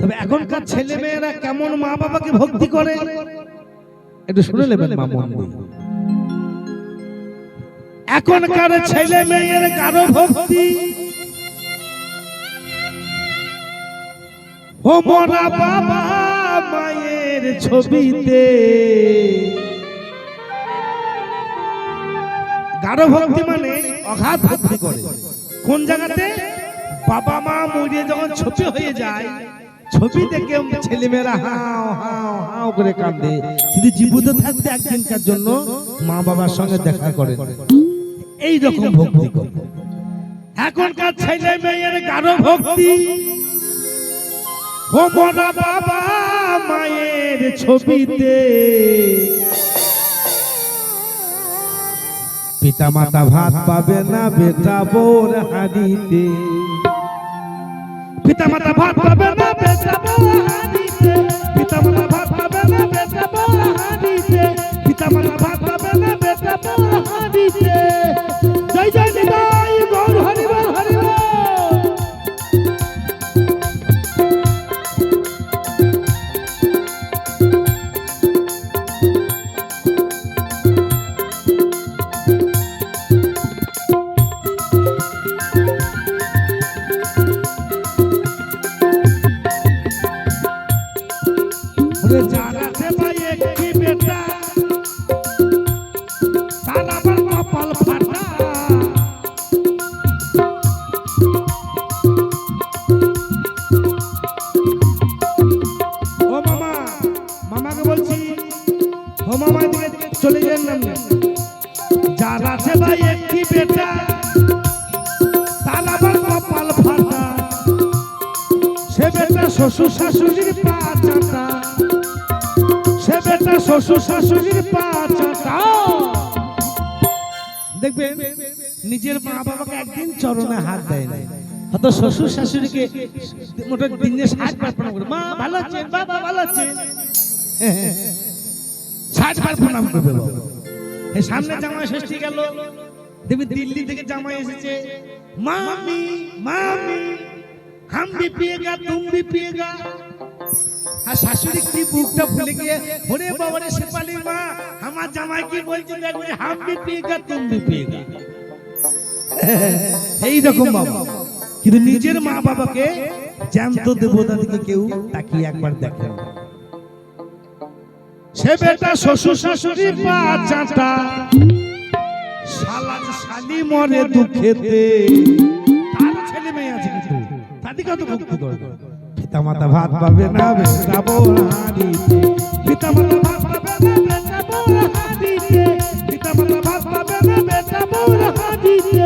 তবে এখনকার ছেলে মেয়েরা কেমন মা বাবাকে ভক্তি করে একটু শুনে নেবেন মা মন দিয়ে। এখনকার ছেলে মেয়ের কারো ভক্তি ও মরা বাবা মায়ের ছবিতে, গাঢ় ভক্তি মানে অগাধ ভক্তি করে। কোন জায়গাতে? বাবা মা মরে যখন ছবি হয়ে যায়, ছবি দেখে ছেলেমেয়েরা হাও হাও হাও করে কাঁদে, কিন্তু জীবিত থাকতে একদিনকার জন্য মা বাবার সঙ্গে দেখা করে, এই রকম ভক্তি করে। এখনকার ছেলে মেয়ের গাঢ় ভক্তি ও মরা বাবা মায়ের ছবিতে, পিতা মাতা ভাত পাবে না বেটা বউর হাঁড়িতে, পিতা মাতা ভাত পাবে না বেটা বউর হাঁড়িতে, পিতা মাতা ভাত পাবে না বেটা বউর হাঁড়িতে, পিতা মাতা ভাত পাবে না বেটা বউর হাঁড়িতে। জয় জয় নিতাই গৌর হরি বল হরি বল। শ্বশুর শাশুড়ির পা চাটা, সে বেটা শ্বশুর শাশুড়ির পা চাটা। দেখবেন নিজের মা বাবাকে একদিন চরণে হাত দেয় না, হয়তো শ্বশুর শাশুড়িকে মোটা দিনে 60 বার প্রণাম করে, মা ভালো আছেন, বাবা ভালো আছেন, 60 বার প্রণাম করবে। এই সামনে জামাই ষষ্ঠী গেল, দেখবি দিল্লি থেকে জামাই এসেছে, মামি মামি हम भी पिएगा तुम भी पिएगा। আর শাশুড়ি কি বুকটা ফুলে গিয়ে ওরে বাবা রে শেফালি মা আমার জামাই কি বলছে দেখবে, हम भी पिएगा तुम भी पिएगा। এই রকম বাবা, কিন্তু নিজের মা বাবাকে জ্যান্ত দেবতা দিকে কেউ তাকিয়ে একবার দেখেন। সে বেটা শ্বশুর শাশুড়ি পা চাটা, শালা শালি মরে দুঃখেতে। তার ছেলে মেয়ে আছে কিন্তু কত ভক্তি করে। পিতা মাতা ভাত পাবে না বেটা বউর হাঁড়িতে, পিতা মাতা ভাত পাবে না বেটা বউর হাঁড়িতে, পিতা মাতা ভাত পাবে না বেটা বউর হাঁড়িতে।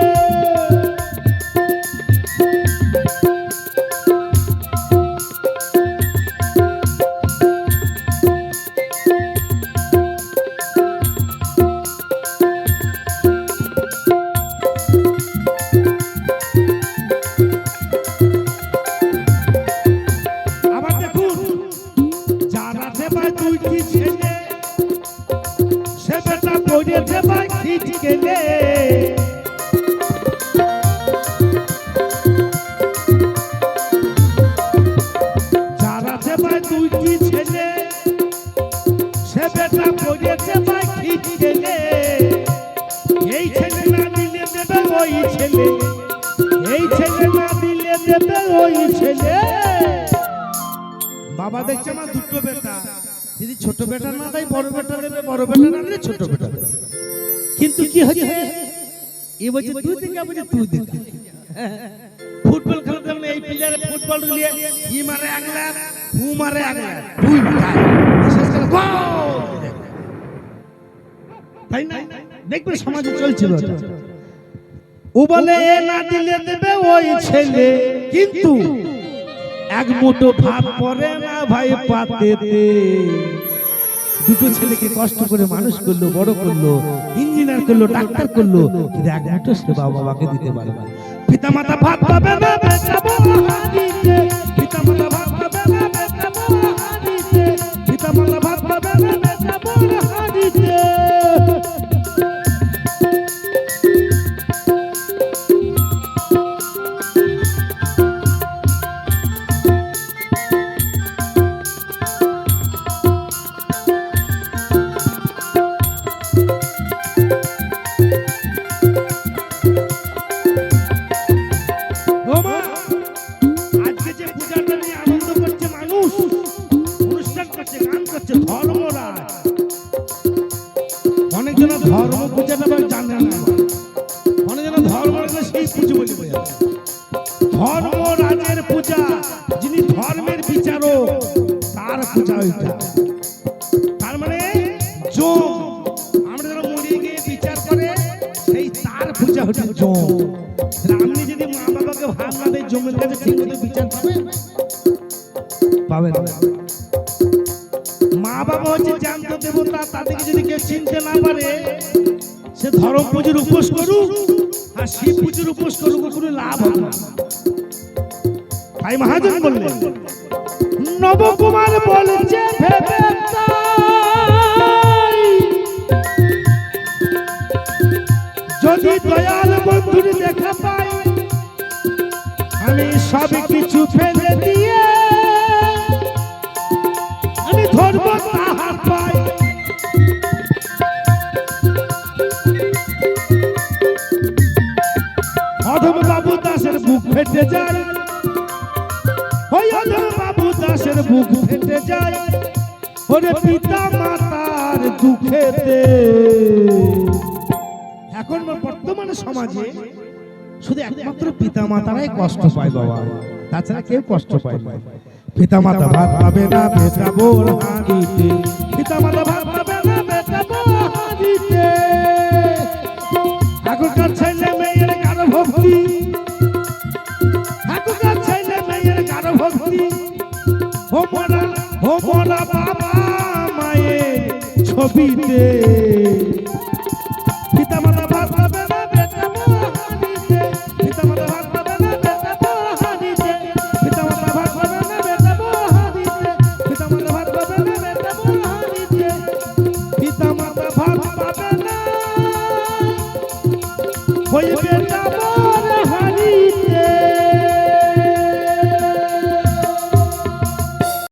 বাবা দেখছে আমার দুটো বেটা, যদি ছোট বেটা না দেয় বড় বেটা দেবে, বড় বেটা না দিলে ছোট বেটা। কিন্তু কি হচ্ছে এ বলছে তুই দেখা, বলছে তুই দেখা। ফুটবল খেলার জন্য এই প্লেয়ার ফুটবল নিয়ে ই মারে আগলা ফু মারে আগলা দুই উঠায় বিশেষ করে গোল, তাই না? দেখবে সমাজে চলছিল। ও বলে এ না দিলে দেবে ওই ছেলে, কিন্তু এক মুঠো ভাত পড়ে না ভাই পাতেতে। দুটো ছেলেকে কষ্ট করে মানুষ করলো, বড় করলো, ইঞ্জিনিয়ার করলো, ডাক্তার করলো, কিন্তু এক মুঠো সেবা বাবাকে দিতে পারে না। পিতা মাতা ভাত পাবে না বেটা বউর হাঁড়িতে, পিতা মাতা ভাত পাবে না বেটা বউর হাঁড়িতে, পিতা মাতা ভাত পাবে না বেটা বউর হাঁড়িতে। আনন্দ করছে মানুষ, অনুষ্ঠান করছে, গান করছে, ধর্মরাজ। অনেকজন ধর্ম পূজাটা জানে না, অনেকজন ধর্মরাজ সেই পুজো বলে বোঝায়। ধর্মরাজের পূজা, যিনি ধর্মের বিচারক তার পূজা ওইটা। তার মানে জম, আমরা যারা মরিয়ে গিয়ে বিচার করে সেই তার পূজা হচ্ছে জম। আপনি যদি মা বাবাকে ভাব না দেয় জমের কাছে ঠিক মতো বিচার পাবেন না। মা বাবা হচ্ছে জ্যান্ত দেবতা, তাদেরকে যদি কেউ চিনতে না পারে সে ধর্ম পুজোর উপোস করুক আর শিব পুজোর উপোস করুক, কোনো লাভ হবে না। ভাই মহাজন বললেন, নবকুমার বলছে ভেবে যদি দয়াল বন্ধুর দেখা পাই, আমি সব কিছু ফেলে দিয়ে আমি ধর্ম তাহার পাই। অধম বাবু দাসের বুক ফেটে যায়, ওই অধম বাবু দাসের বুক ফেটে যায়, ওরে পিতা মাতার দুঃখেতে। এখন বর্তমানে সমাজে শুধু একমাত্র পিতা মাতারাই কষ্ট পায় বাবা, তাছাড়া কেউ কষ্ট পায় না। পিতা মাতা ভাত পাবে না বেটা বোর হাঁড়িতে, পিতা মাতা ভাত পাবে না বেটা বোর হাঁড়িতে। এখনকার ছেলে মেয়ের কারো ভক্তি, এখনকার ছেলে মেয়ের কারো ভক্তি, ও মরা বাবা মায়ের ছবিতে। পিতা মাতা ভাত পাবে না বেটা বোর হাঁড়িতে, পিতা মাতা ভাত পাবে না বেটা বোর হাঁড়িতে, পিতা মাতা ভাত পাবে না বেটা বোর হাঁড়িতে, পিতা মাতা ভাত পাবে না বেটা বোর হাঁড়িতে, পিতা মাতা ভাত পাবে না ওই বেটা বোর